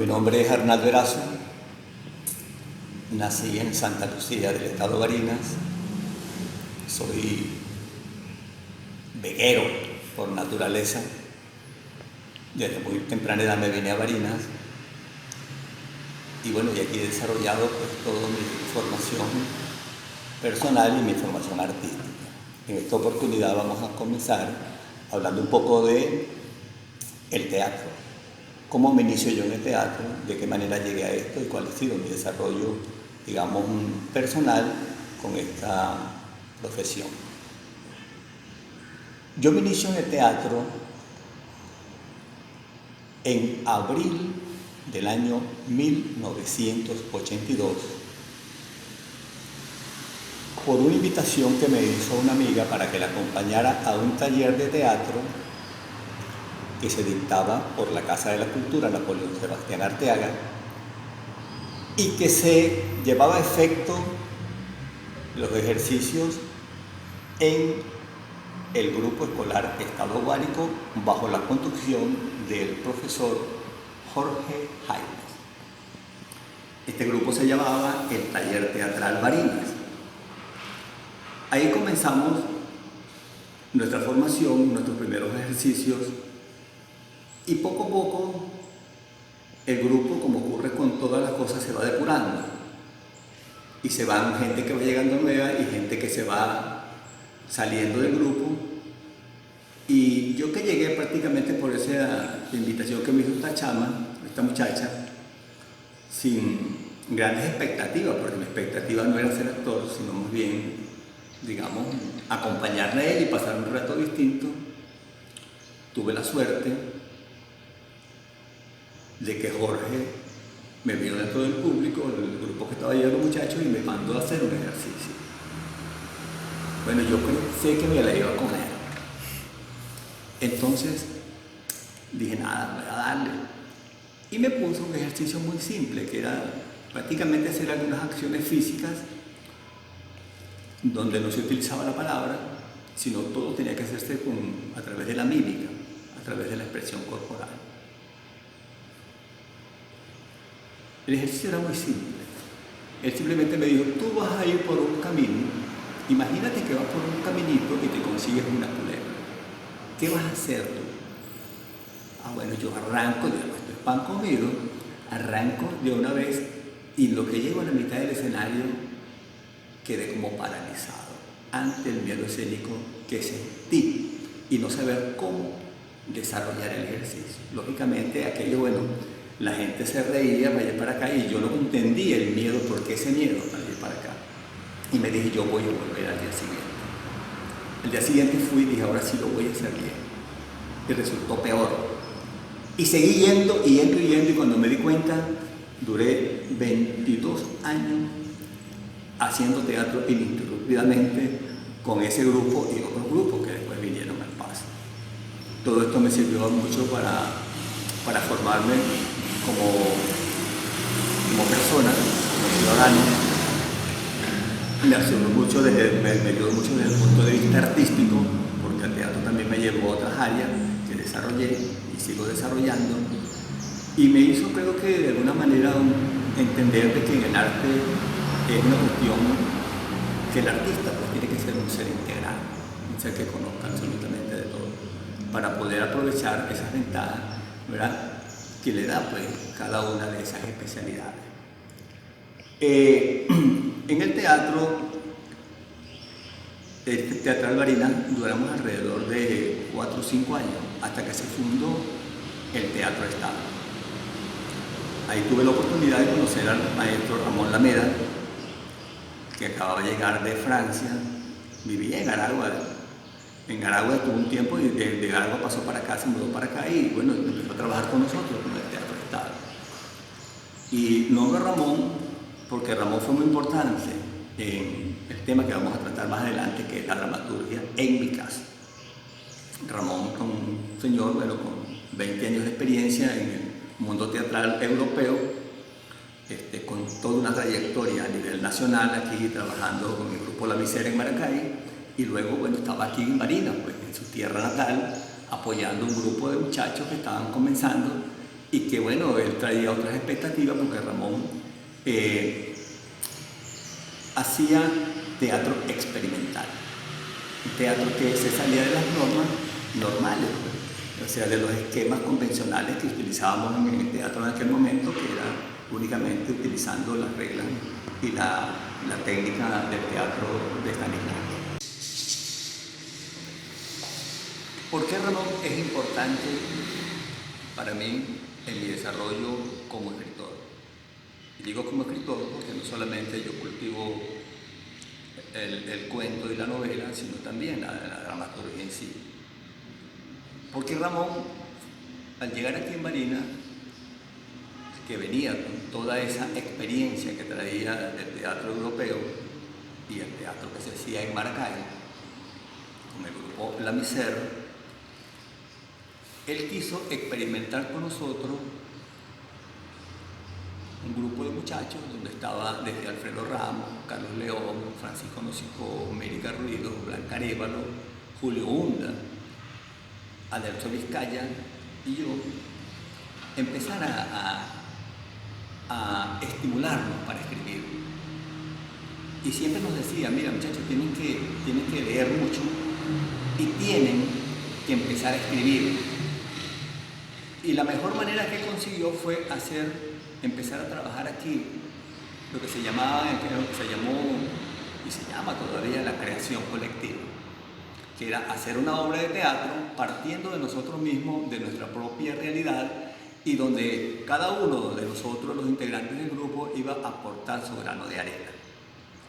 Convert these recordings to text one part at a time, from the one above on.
mi nombre es Arnaldo Erazo, nací en Santa Lucía del estado Barinas, soy veguero por naturaleza, desde muy temprana edad me vine a Barinas y bueno, y aquí he desarrollado pues toda mi formación personal y mi formación artística. En esta oportunidad vamos a comenzar hablando un poco de el teatro. ¿Cómo me inicio yo en el teatro? ¿De qué manera llegué a esto? ¿Y cuál ha sido mi desarrollo, digamos, personal con esta profesión? Yo me inicio en el teatro en abril del año 1982 por una invitación que me hizo una amiga para que la acompañara a un taller de teatro que se dictaba por la Casa de la Cultura Napoleón Sebastián Arteaga y que se llevaba a efecto los ejercicios en el grupo escolar Estado Guárico bajo la conducción del profesor Jorge Jaime. Este grupo se llamaba el Taller Teatral Barinas. Ahí comenzamos nuestra formación, nuestros primeros ejercicios, y poco a poco el grupo, como ocurre con todas las cosas, se va depurando. Y se van gente que va llegando nueva y gente que se va saliendo del grupo. Y yo que llegué prácticamente por esa invitación que me hizo esta chama, esta muchacha, sin grandes expectativas, porque mi expectativa no era ser actor, sino más bien, digamos, acompañarle a él y pasar un rato distinto. Tuve la suerte de que Jorge me vio dentro del público, el grupo que estaba lleno de muchachos, y me mandó a hacer un ejercicio. Bueno, yo sé que me la iba a comer. Entonces dije, nada, voy a darle. Y me puso un ejercicio muy simple, que era prácticamente hacer algunas acciones físicas donde no se utilizaba la palabra, sino todo tenía que hacerse a través de la mímica, a través de la expresión corporal. El ejercicio era muy simple. Él simplemente me dijo, tú vas a ir por un camino, imagínate que vas por un caminito y te consigues una culebra. ¿Qué vas a hacer tú? Bueno, yo arranco, ya no estoy pan comido, arranco de una vez y lo que llego a la mitad del escenario quedé como paralizado ante el miedo escénico que sentí y no saber cómo desarrollar el ejercicio. Lógicamente aquello, bueno, la gente se reía para allá para acá y yo no entendía el miedo, ¿por qué ese miedo para allá para acá? Y me dije, yo voy a volver al día siguiente. El día siguiente fui y dije, ahora sí lo voy a hacer bien. Y resultó peor. Y seguí yendo y cuando me di cuenta, duré 22 años haciendo teatro ininterrumpidamente con ese grupo y otros grupos que después vinieron al paso. Todo esto me sirvió mucho para formarme como persona, como ciudadano. Me ayudó mucho desde el punto de vista artístico, porque el teatro también me llevó a otras áreas que desarrollé y sigo desarrollando, y me hizo, creo que de alguna manera, entender de que en el arte es una cuestión que el artista pues tiene que ser un ser integral, un ser que conozca absolutamente de todo, para poder aprovechar esas ventajas, ¿verdad?, que le da pues cada una de esas especialidades. En el teatro, Teatral Barinas, duramos alrededor de 4 o 5 años, hasta que se fundó el Teatro Estado. Ahí tuve la oportunidad de conocer al maestro Ramón Lameda, que acababa de llegar de Francia, vivía en Aragua. En Aragua estuvo un tiempo y de Aragua pasó para acá, se mudó para acá y bueno, empezó a trabajar con nosotros, con el Teatro Estado. Y nombro a Ramón porque Ramón fue muy importante en el tema que vamos a tratar más adelante, que es la dramaturgia en mi caso. Ramón es un señor, bueno, con 20 años de experiencia en el mundo teatral europeo, con toda una trayectoria a nivel nacional, aquí trabajando con el grupo La Visera en Maracay, y luego, bueno, estaba aquí en Barinas, pues, en su tierra natal, apoyando un grupo de muchachos que estaban comenzando y que bueno, él traía otras expectativas porque Ramón hacía teatro experimental, un teatro que se salía de las normas normales, o sea, de los esquemas convencionales que utilizábamos en el teatro en aquel momento, que era únicamente utilizando las reglas y la técnica del teatro de Stanislavski. ¿Por qué Ramón es importante para mí en mi desarrollo como escritor? Y digo como escritor porque no solamente yo cultivo el cuento y la novela, sino también la dramaturgia en sí. Porque Ramón, al llegar aquí en Barinas, que venía con toda esa experiencia que traía del teatro europeo y el teatro que se hacía en Maracay, con el grupo La Misère, él quiso experimentar con nosotros un grupo de muchachos donde estaba desde Alfredo Ramos, Carlos León, Francisco Nocicó, Mérica Ruido, Blanca Arévalo, Julio Hunda, Adelso Vizcaya y yo, empezar a estimularnos para escribir. Y siempre nos decía, mira muchachos, tienen que leer mucho y tienen que empezar a escribir. Y la mejor manera que consiguió fue empezar a trabajar aquí, lo que se llamaba, que se llamó y se llama todavía la creación colectiva, que era hacer una obra de teatro partiendo de nosotros mismos, de nuestra propia realidad, y donde cada uno de nosotros, los integrantes del grupo, iba a aportar su grano de arena.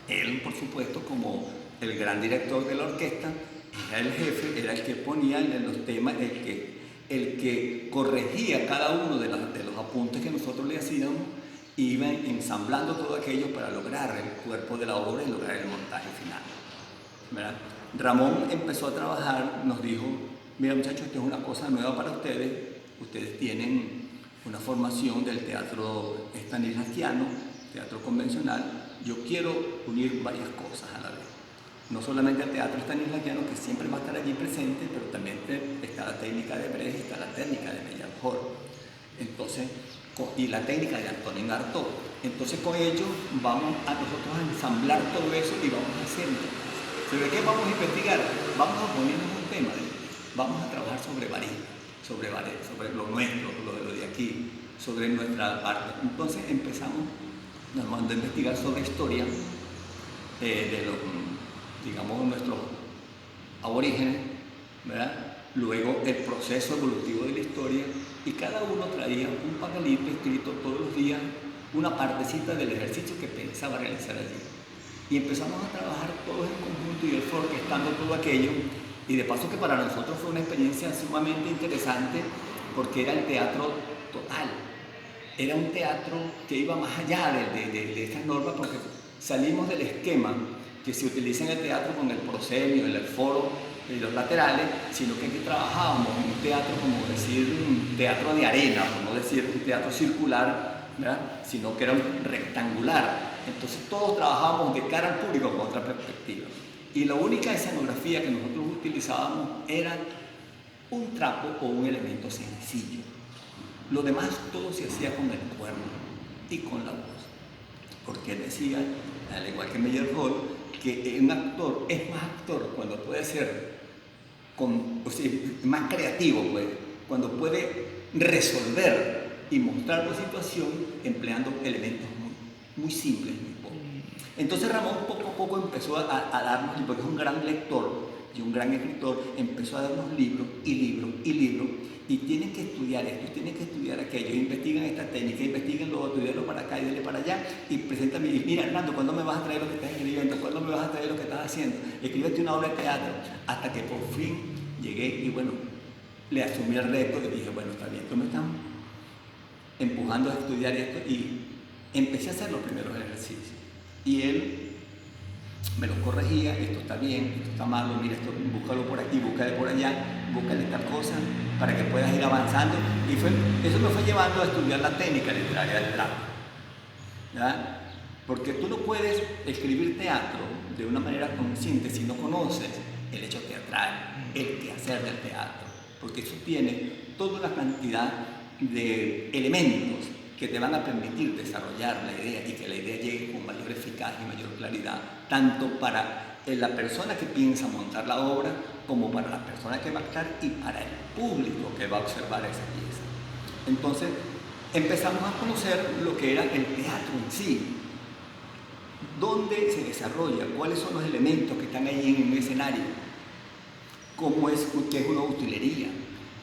Él, por supuesto, como el gran director de la orquesta, era el jefe, era el que ponía en los temas, el que corregía cada uno de los apuntes que nosotros le hacíamos, e iba ensamblando todo aquello para lograr el cuerpo de la obra y lograr el montaje final, ¿verdad? Ramón empezó a trabajar, nos dijo, mira muchachos, esto es una cosa nueva para ustedes, ustedes tienen una formación del teatro stanislavskiano, teatro convencional, yo quiero unir varias cosas a la vez. No solamente el teatro stanislavskiano, que siempre va a estar allí presente, pero también está la técnica de Brecht, está la técnica de Meyerhold, entonces, y la técnica de Antonin Artaud. Entonces con ello vamos a nosotros a ensamblar todo eso y vamos a hacer. ¿Sobre qué vamos a investigar? Vamos a ponernos un tema, vamos a trabajar sobre Barinas, sobre lo nuestro, lo de aquí, sobre nuestra parte. Entonces empezamos a investigar sobre historia de los, digamos, nuestros aborígenes, ¿verdad? Luego el proceso evolutivo de la historia, y cada uno traía un papelito escrito todos los días, una partecita del ejercicio que pensaba realizar allí. Y empezamos a trabajar todos en conjunto y él fue orquestando todo aquello, y de paso que para nosotros fue una experiencia sumamente interesante porque era el teatro total. Era un teatro que iba más allá de estas normas, porque salimos del esquema que se utiliza en el teatro con el proscenio, el foro y los laterales, sino que aquí trabajábamos en un teatro, como decir, un teatro de arena, como decir un teatro circular, ¿verdad? Sino que era un rectangular. Entonces todos trabajábamos de cara al público con otra perspectiva. Y la única escenografía que nosotros utilizábamos era un trapo o un elemento sencillo. Lo demás todo se hacía con el cuerpo y con la voz. Porque él decía, al igual que Meyerhold, que un actor es más actor cuando puede ser más creativo, pues, cuando puede resolver y mostrar la situación empleando elementos muy simples, muy pocos. Entonces Ramón poco a poco empezó a darnos, porque es un gran lector y un gran escritor, empezó a darnos libros y libros y libros, y tienen que estudiar esto, tienen que estudiar aquello, investigan esta técnica, investiguen lo otro, y denlo para acá y denle para allá, y preséntame, y mira Hernando, ¿cuándo me vas a traer lo que estás escribiendo? ¿Cuándo me vas a traer lo que estás haciendo? Escríbete una obra de teatro, hasta que por fin llegué y bueno, le asumí el reto y dije, bueno, está bien, tú me estás empujando a estudiar esto, y empecé a hacer los primeros ejercicios. Y él me los corregía, esto está bien, esto está malo, mira esto, búscalo por aquí, búscale por allá, búscale esta cosa, para que puedas ir avanzando. Y eso me fue llevando a estudiar la técnica literaria del drama, ¿verdad? Porque tú no puedes escribir teatro de una manera consciente si no conoces el hecho teatral, el quehacer del teatro, porque eso tiene toda una cantidad de elementos que te van a permitir desarrollar la idea y que la idea llegue con mayor eficacia y mayor claridad, tanto para la persona que piensa montar la obra, como para la persona que va a actuar y para el público que va a observar esa pieza. Entonces, empezamos a conocer lo que era el teatro en sí, dónde se desarrolla, cuáles son los elementos que están ahí en un escenario, qué es una utilería,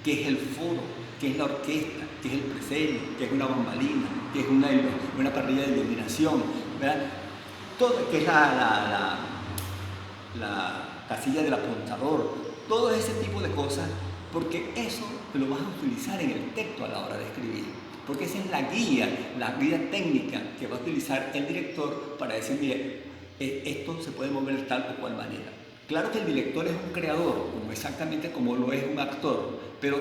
qué es el foro, qué es la orquesta, qué es el presente, qué es una bambalina, qué es una parrilla de iluminación, ¿verdad? Todo, qué es la casilla del apuntador, todo ese tipo de cosas, porque eso lo vas a utilizar en el texto a la hora de escribir, porque esa es la guía técnica que va a utilizar el director para decir, mire, esto se puede mover de tal o cual manera. Claro que el director es un creador, exactamente como lo es un actor, pero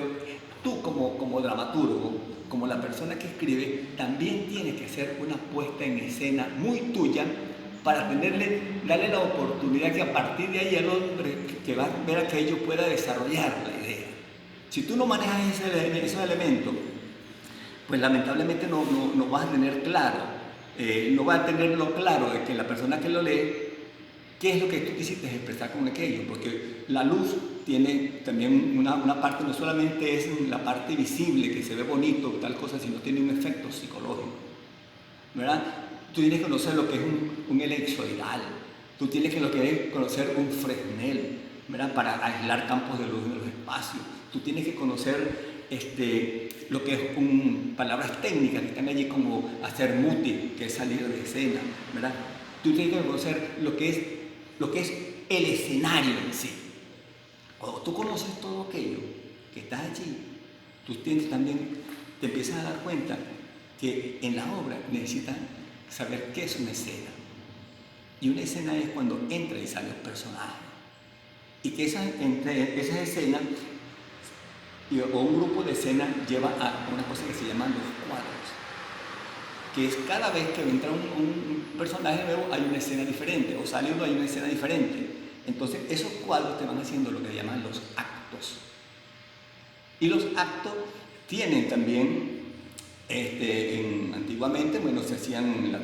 tú como dramaturgo, como la persona que escribe, también tienes que hacer una puesta en escena muy tuya para darle la oportunidad que a partir de ahí el hombre que va a ver aquello pueda desarrollar la idea. Si tú no manejas esos elementos, pues lamentablemente no vas a tener claro, no vas a tenerlo claro de que la persona que lo lee, qué es lo que tú quisiste expresar con aquello, porque la luz tiene también una parte, no solamente es la parte visible, que se ve bonito, tal cosa, sino tiene un efecto psicológico, ¿verdad? Tú tienes que conocer lo que es un elipsoidal, tú tienes que conocer un Fresnel, ¿verdad? Para aislar campos de luz en los espacios, tú tienes que conocer lo que es palabras técnicas que están allí, como hacer muti, que es salir de escena, ¿verdad? Tú tienes que conocer lo que es el escenario en sí. Cuando tú conoces todo aquello que está allí, tú también te empiezas a dar cuenta que en la obra necesitas saber qué es una escena. Y una escena es cuando entra y sale el personaje. Y que esas escenas o un grupo de escenas lleva a una cosa que se llaman los cuadros, que es cada vez que entra un personaje nuevo hay una escena diferente, o sale uno hay una escena diferente. Entonces esos cuadros te van haciendo lo que llaman los actos. Y los actos tienen también, antiguamente, bueno, se hacían,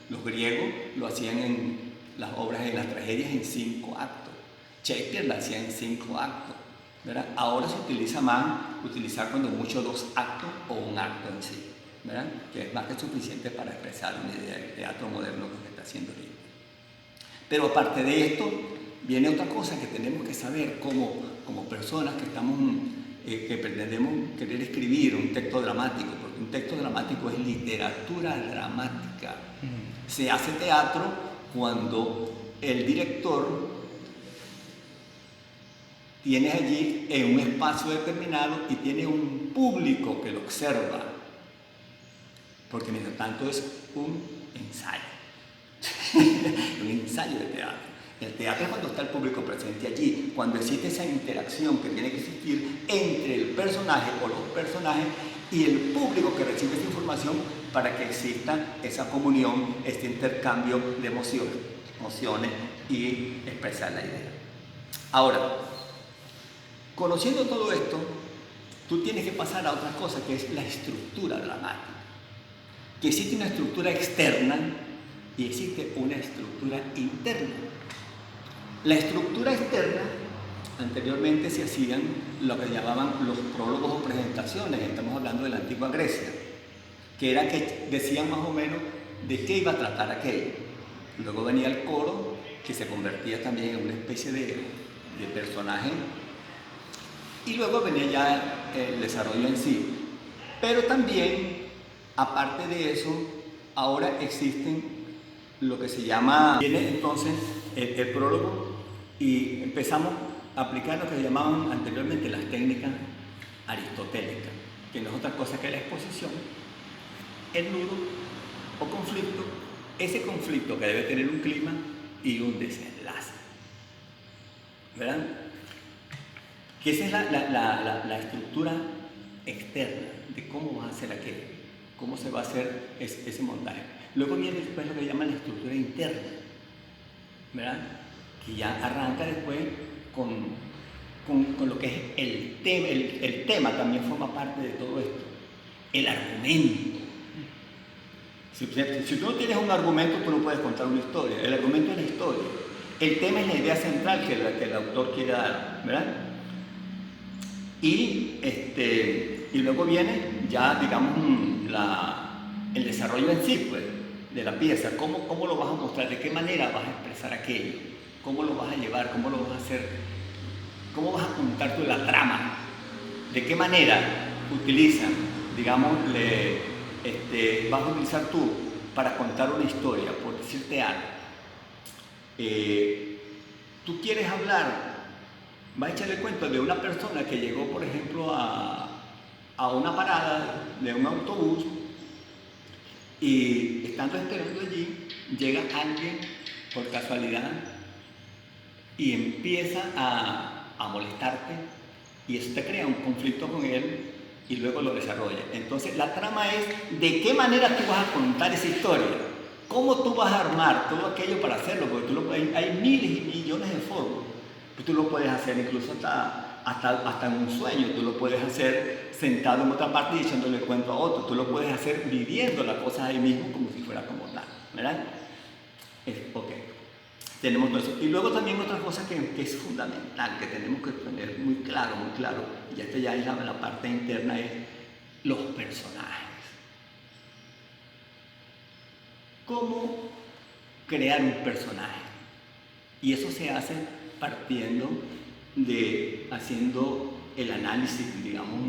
los griegos lo hacían en las obras de las tragedias en 5 actos. Shakespeare la hacía en 5 actos, ¿verdad? Ahora se utiliza más, utilizar cuando mucho 2 actos o un acto en sí, ¿verdad? Que es más que suficiente para expresar una idea del teatro moderno que se está haciendo ahorita. Pero aparte de esto, viene otra cosa que tenemos que saber como personas que estamos, que pretendemos querer escribir un texto dramático, porque un texto dramático es literatura dramática. Se hace teatro cuando el director tiene allí en un espacio determinado y tiene un público que lo observa, porque mientras tanto es un ensayo, un ensayo de teatro. El teatro es cuando está el público presente allí, cuando existe esa interacción que tiene que existir entre el personaje o los personajes y el público que recibe esa información, para que exista esa comunión, este intercambio de emociones y expresar la idea. Ahora, conociendo todo esto, tú tienes que pasar a otra cosa, que es la estructura dramática. Que existe una estructura externa y existe una estructura interna. La estructura externa, anteriormente se hacían lo que llamaban los prólogos o presentaciones, estamos hablando de la antigua Grecia, que era que decían más o menos de qué iba a tratar aquello. Luego venía el coro, que se convertía también en una especie de personaje, y luego venía ya el desarrollo en sí. Pero también, aparte de eso, ahora existen lo que se llama, viene entonces el prólogo, y empezamos a aplicar lo que llamaban anteriormente las técnicas aristotélicas, que no es otra cosa que la exposición, el nudo o conflicto, ese conflicto que debe tener un clima y un desenlace, ¿verdad? Que esa es la estructura externa de cómo va a ser aquello, cómo se va a hacer ese montaje. Luego viene después lo que llaman la estructura interna, ¿verdad? Que ya arranca después con lo que es el tema. El tema también forma parte de todo esto. el argumento. Si tú no tienes un argumento, tú no puedes contar una historia. El argumento es la historia. El tema es la idea central que el autor quiere dar, ¿verdad? Y luego viene ya, digamos, el desarrollo en sí, pues, de la pieza. ¿Cómo lo vas a mostrar? ¿De qué manera vas a expresar aquello? ¿Cómo lo vas a llevar? ¿Cómo lo vas a hacer? ¿Cómo vas a contar tú la trama? ¿De qué manera utilizan, digamos, vas a utilizar tú para contar una historia, por decirte algo? Tú quieres hablar, vas a echarle cuento de una persona que llegó, por ejemplo, a una parada de un autobús y estando esperando allí, llega alguien por casualidad y empieza a molestarte y eso te crea un conflicto con él y luego lo desarrolla. Entonces la trama es de qué manera tú vas a contar esa historia, cómo tú vas a armar todo aquello para hacerlo, porque hay miles y millones de formas. Tú lo puedes hacer incluso hasta en un sueño, tú lo puedes hacer sentado en otra parte y echándole cuento a otro, tú lo puedes hacer viviendo la cosa ahí mismo como si fuera como tal, ¿verdad? Ok, tenemos todo eso. Y luego también otra cosa que es fundamental, que tenemos que tener muy claro, y esta ya es la parte interna, es los personajes. ¿Cómo crear un personaje? Y eso se hace partiendo haciendo el análisis, digamos,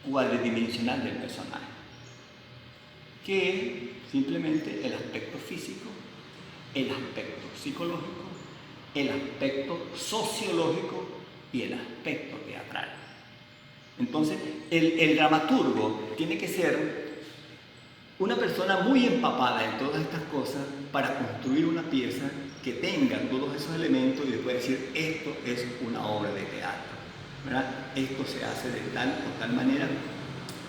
cuadridimensional del personaje, que es simplemente el aspecto físico, el aspecto psicológico, el aspecto sociológico y el aspecto teatral. Entonces, el dramaturgo tiene que ser una persona muy empapada en todas estas cosas para construir una pieza que tenga todos esos elementos y después decir, esto es una obra de teatro, ¿verdad? Esto se hace de tal o tal manera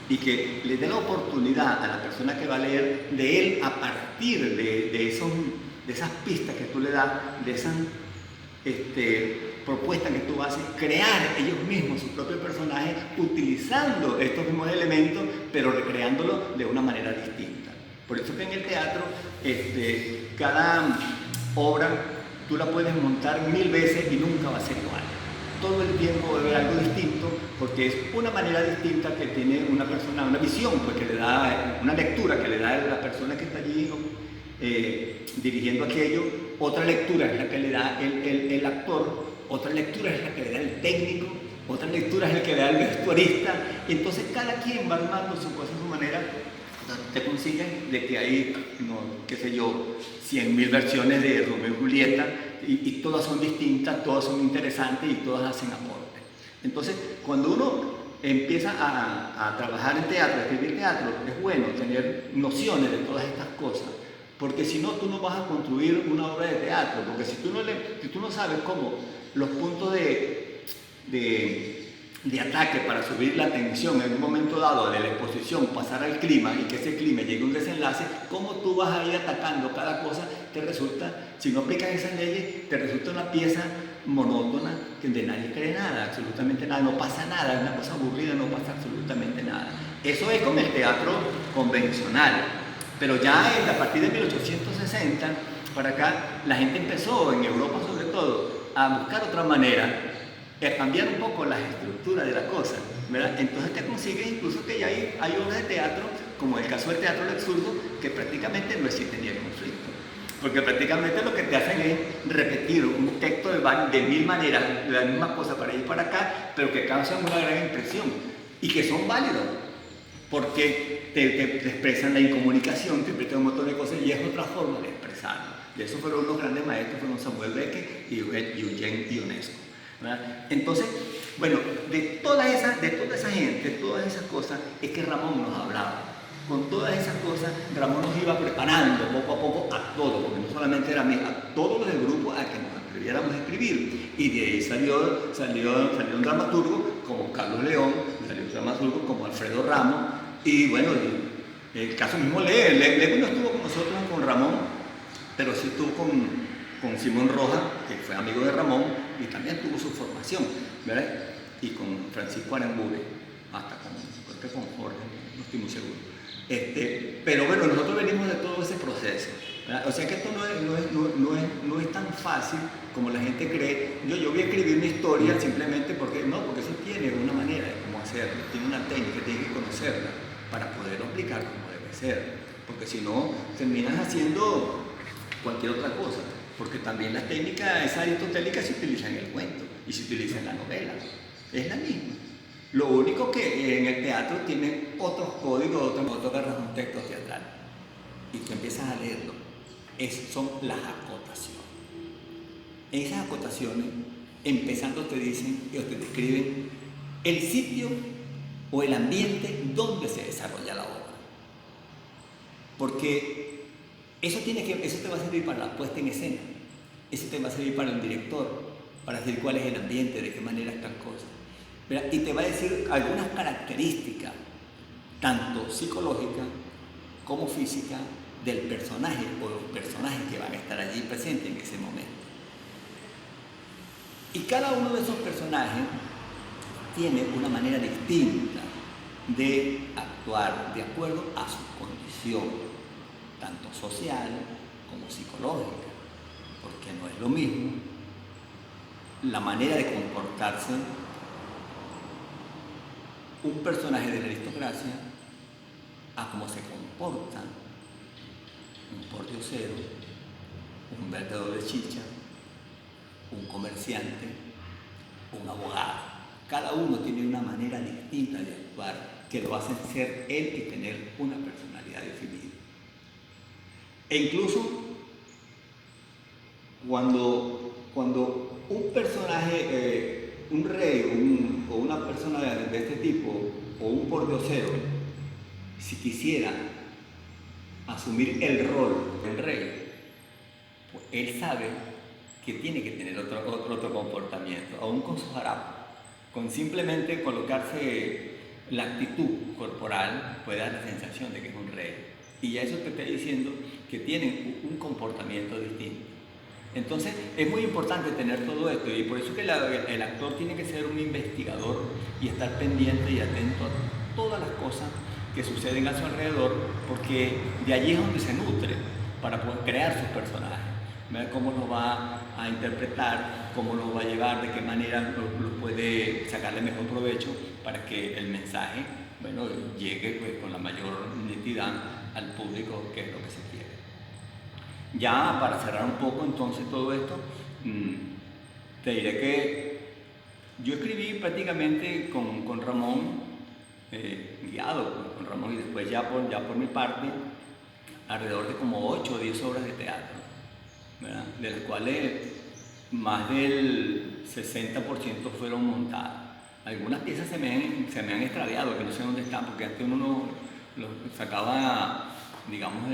y que le dé la oportunidad a la persona que va a leer de él a partir de esas pistas que tú le das, de esas propuestas que tú haces, crear ellos mismos su propio personaje utilizando estos mismos elementos, pero recreándolo de una manera distinta. Por eso que en el teatro, cada obra tú la puedes montar 1000 veces y nunca va a ser igual. Todo el tiempo va a haber algo distinto, porque es una manera distinta que tiene una persona, una visión, pues, que le da, una lectura que le da a la persona que está allí dirigiendo aquello. Otra lectura es la que le da el actor, otra lectura es la que le da el técnico, otra lectura es la que le da el vestuarista, y entonces cada quien va armando su cosa a su manera. Te consiguen de que hay, qué sé yo, 100.000 versiones de Romeo y Julieta y todas son distintas, todas son interesantes y todas hacen aporte. Entonces, cuando uno empieza a trabajar en teatro, a escribir teatro, es bueno tener nociones de todas estas cosas, porque si no, tú no vas a construir una obra de teatro, porque si tú no sabes cómo los puntos de ataque para subir la tensión en un momento dado de la exposición, pasar al clima y que ese clima llegue a un desenlace, cómo tú vas a ir atacando cada cosa, te resulta, si no aplicas esas leyes, te resulta una pieza monótona que de nadie cree nada, absolutamente nada, no pasa nada, es una cosa aburrida, no pasa absolutamente nada. Eso es con el teatro convencional, pero ya a partir de 1860 para acá, la gente empezó, en Europa sobre todo, a buscar otra manera, a cambiar un poco las estructuras de la cosa, ¿verdad? Entonces te consigues incluso que ya hay obras de teatro, como el caso del teatro del absurdo, que prácticamente no existe ni el conflicto. Porque prácticamente lo que te hacen es repetir un texto de 1000 maneras, la misma cosa para ir para acá, pero que causan una gran impresión y que son válidos, porque te expresan la incomunicación, te expresan un montón de cosas y es otra forma de expresarlo. De eso fueron unos grandes maestros, fueron Samuel Beckett y Eugene Ionesco. ¿Verdad? Entonces, bueno, de toda esa gente, de todas esas cosas, es que Ramón nos hablaba. Con todas esas cosas, Ramón nos iba preparando poco a poco a todos, porque no solamente era a mí, a todos los del grupo a que nos atreviéramos a escribir. Y de ahí salió un dramaturgo como Carlos León, salió un dramaturgo como Alfredo Ramos, y bueno, el caso mismo Lego no estuvo con nosotros, con Ramón, pero sí estuvo con Simón Rojas, que fue amigo de Ramón y también tuvo su formación, ¿verdad? y con Francisco Aramburu, hasta con, creo que con Jorge, no estoy muy seguro. Pero bueno, nosotros venimos de todo ese proceso, ¿verdad? O sea que esto no es tan fácil como la gente cree. Yo voy a escribir una historia simplemente porque eso tiene una manera de cómo hacerlo, tiene una técnica, tiene que conocerla para poderlo aplicar como debe ser, porque si no terminas haciendo cualquier otra cosa, porque también las técnicas esas aristotélicas se utilizan en el cuento y se utilizan en la novela, es la misma. Lo único que en el teatro tiene otros códigos, otro agarras un texto teatral y tú empiezas a leerlo. Son las acotaciones. Esas acotaciones, empezando te dicen o te describen el sitio o el ambiente donde se desarrolla la obra. Porque eso te va a servir para la puesta en escena, eso te va a servir para el director, para decir cuál es el ambiente, de qué manera están cosas. Y te va a decir algunas características, tanto psicológicas como físicas, del personaje o los personajes que van a estar allí presentes en ese momento. Y cada uno de esos personajes tiene una manera distinta de actuar de acuerdo a su condición, tanto social como psicológica, porque no es lo mismo la manera de comportarse un personaje de la aristocracia a cómo se comporta un pordiosero, un vendedor de chicha, un comerciante, un abogado. Cada uno tiene una manera distinta de actuar que lo hacen ser él y tener una personalidad definida. E incluso cuando un personaje, un rey o una persona de este tipo, o un pordiosero, si quisiera asumir el rol del rey, pues él sabe que tiene que tener otro comportamiento, aún con sus harapos. Con simplemente colocarse la actitud corporal puede dar la sensación de que es un rey. Y ya eso te está diciendo que tienen un comportamiento distinto. Entonces es muy importante tener todo esto y por eso que el actor tiene que ser un investigador y estar pendiente y atento a todas las cosas que suceden a su alrededor, porque de allí es donde se nutre para poder crear sus personajes, ver cómo los va a interpretar, cómo los va a llevar, de qué manera los puede sacarle mejor provecho para que el mensaje, bueno, llegue pues, con la mayor nitidez al público, que es lo que se quiere. Ya para cerrar un poco entonces todo esto, te diré que yo escribí prácticamente con Ramón, guiado con Ramón, y después ya por mi parte, alrededor de como 8 o 10 obras de teatro, ¿verdad? De las cuales más del 60% fueron montadas. Algunas piezas se me han extraviado, que no sé dónde están, porque antes uno los sacaba, digamos,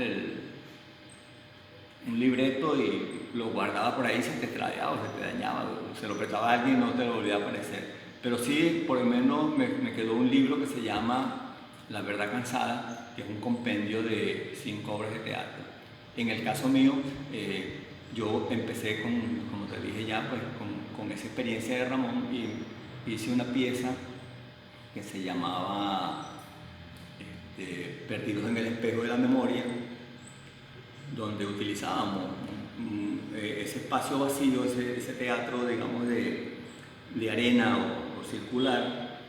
un libreto y lo guardaba por ahí, se te extraviaba, se te dañaba, se lo prestaba a alguien y no te lo volvía a aparecer. Pero sí, por lo menos me quedó un libro que se llama La Verdad Cansada, que es un compendio de 5 obras de teatro. En el caso mío, yo empecé como te dije ya, pues con esa experiencia de Ramón y hice una pieza que se llamaba Perdidos en el espejo de la memoria, donde utilizábamos ese espacio vacío, ese teatro, digamos, de arena o circular,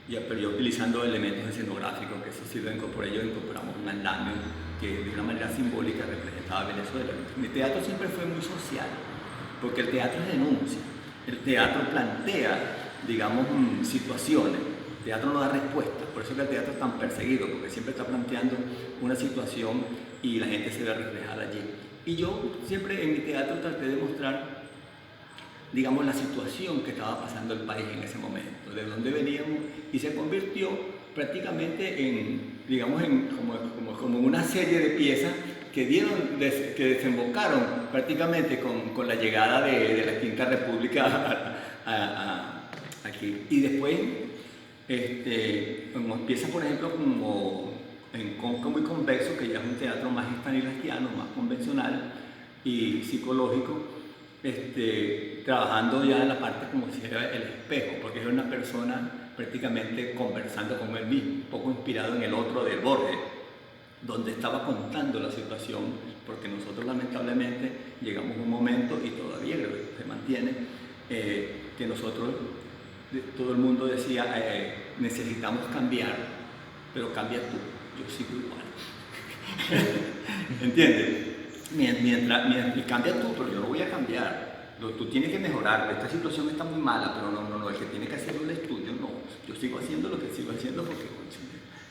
pero yo utilizando elementos escenográficos, que eso sí lo incorporé yo, incorporamos un andamio que de una manera simbólica representaba a Venezuela. Mi teatro siempre fue muy social, porque el teatro es denuncia, el teatro plantea, digamos, situaciones, el teatro no da respuestas, por eso es que el teatro es tan perseguido, porque siempre está planteando una situación y la gente se ve reflejada allí. Y yo siempre en mi teatro traté de mostrar, digamos, la situación que estaba pasando el país en ese momento, de dónde veníamos, y se convirtió prácticamente en, digamos, como una serie de piezas que desembocaron prácticamente con la llegada de la Quinta República aquí. Y después, piezas, por ejemplo, como en Cóncavo y Convexo, que ya es un teatro más stanislavskiano, más convencional y psicológico, trabajando ya en la parte como si era el espejo, porque es una persona prácticamente conversando con él mismo, un poco inspirado en el otro del Borges, donde estaba contando la situación, porque nosotros lamentablemente llegamos a un momento, y todavía creo que se mantiene, que nosotros, todo el mundo decía, necesitamos cambiar, pero cambia tú, yo sigo igual. ¿Entiendes? Mientras cambia tú, pero yo no voy a cambiar. Tú tienes que mejorar, esta situación está muy mala, pero no, el que tiene que hacerlo es el estudio, no. Yo sigo haciendo lo que sigo haciendo porque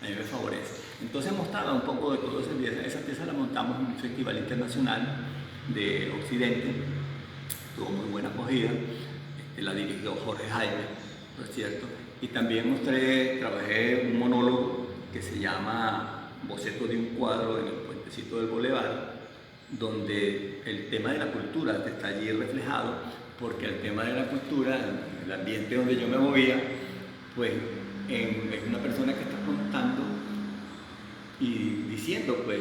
a mí me favorece. Entonces mostraba un poco de todo ese día. Esa pieza la montamos en un festival internacional de Occidente, tuvo muy buena acogida, la dirigió Jorge Jaime, por cierto, y también trabajé un monólogo que se llama Boceto de un cuadro en el puentecito del Boulevard, donde el tema de la cultura está allí reflejado, porque el tema de la cultura, el ambiente donde yo me movía, pues es una persona que está contando y diciendo pues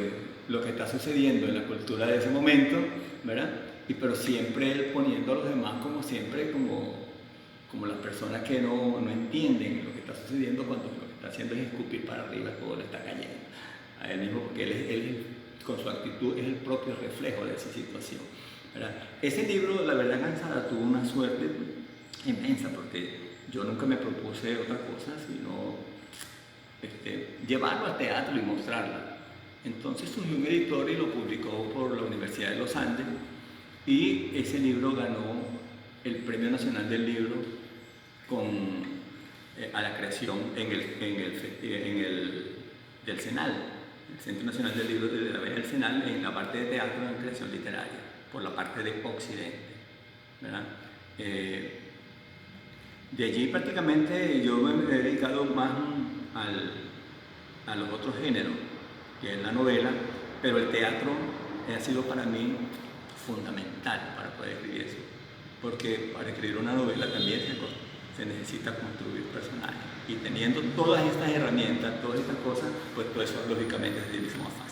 lo que está sucediendo en la cultura de ese momento, ¿verdad? Pero siempre él poniendo a los demás como siempre, como las personas que no entienden lo que está sucediendo, cuando lo que está haciendo es escupir para arriba, todo le está cayendo a él mismo, porque él con su actitud es el propio reflejo de esa situación, ¿verdad? Ese libro, La verdad cansada, tuvo una suerte inmensa, porque yo nunca me propuse otra cosa sino llevarlo al teatro y mostrarla. Entonces surgió un editor y lo publicó por la Universidad de los Andes, y ese libro ganó el Premio Nacional del Libro a la creación del CENAL, el Centro Nacional del Libro de la del CENAL, en la parte de teatro en creación literaria, por la parte de Occidente, ¿verdad? De allí prácticamente yo me he dedicado más a los otros géneros, que es la novela, pero el teatro ha sido para mí fundamental para poder escribir eso, porque para escribir una novela también se necesita construir personajes, y teniendo todas estas herramientas, todas estas cosas, pues todo eso lógicamente es muchísimo más fácil.